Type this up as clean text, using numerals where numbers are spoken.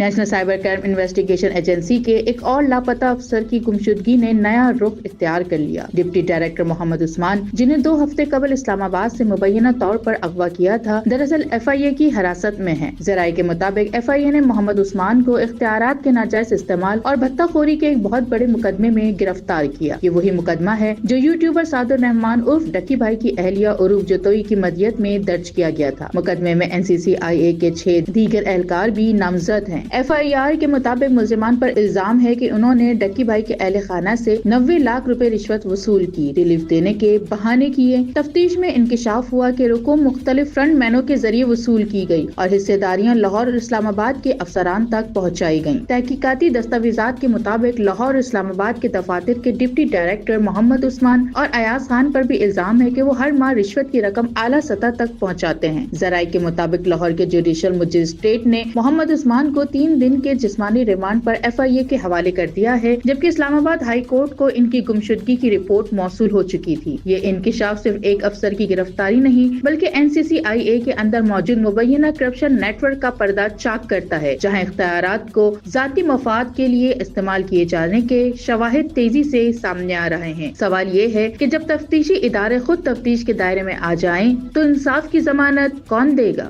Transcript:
National cyber crime investigation agency کے ایک اور لاپتہ افسر کی گمشدگی نے نیا رخ اختیار کر لیا۔ ڈپٹی ڈائریکٹر محمد عثمان، جنہیں 2 ہفتے قبل اسلام آباد سے مبینہ طور پر اغوا کیا تھا، دراصل FIA کی حراست میں ہیں۔ ذرائع کے مطابق FIA نے محمد عثمان کو اختیارات کے ناجائز استعمال اور بھتہ خوری کے ایک بہت بڑے مقدمے میں گرفتار کیا۔ یہ وہی مقدمہ ہے جو یوٹیوبر سعد الرحمان عرف ڈکی بھائی کی اہلیہ عروف جتوئی کی مدیت میں درج کیا گیا تھا۔ مقدمے میں NCCIA کے 6 دیگر اہلکار بھی نامزد ہیں۔ FIR کے مطابق ملزمان پر الزام ہے کہ انہوں نے ڈکی بھائی کے اہل خانہ سے 90 لاکھ روپے رشوت وصول کی، ریلیف دینے کے بہانے کیے۔ تفتیش میں انکشاف ہوا کہ رقوم مختلف فرنٹ مینوں کے ذریعے وصول کی گئی اور حصہ داریاں لاہور اور اسلام آباد کے افسران تک پہنچائی گئیں۔ تحقیقاتی دستاویزات کے مطابق لاہور اور اسلام آباد کے دفاتر کے ڈپٹی ڈائریکٹر محمد عثمان اور ایاز خان پر بھی الزام ہے کہ وہ ہر ماہ رشوت کی رقم اعلیٰ سطح تک پہنچاتے ہیں۔ ذرائع کے مطابق لاہور کے جوڈیشل مجسٹریٹ نے محمد عثمان کو 3 دن کے جسمانی ریمانڈ پر FIA کے حوالے کر دیا ہے، جبکہ اسلام آباد ہائی کورٹ کو ان کی گمشدگی کی رپورٹ موصول ہو چکی تھی۔ یہ انکشاف صرف ایک افسر کی گرفتاری نہیں بلکہ NCCIA کے اندر موجود مبینہ کرپشن نیٹ ورک کا پردہ چاک کرتا ہے، جہاں اختیارات کو ذاتی مفاد کے لیے استعمال کیے جانے کے شواہد تیزی سے سامنے آ رہے ہیں۔ سوال یہ ہے کہ جب تفتیشی ادارے خود تفتیش کے دائرے میں آ جائیں تو انصاف کی ضمانت کون دے گا؟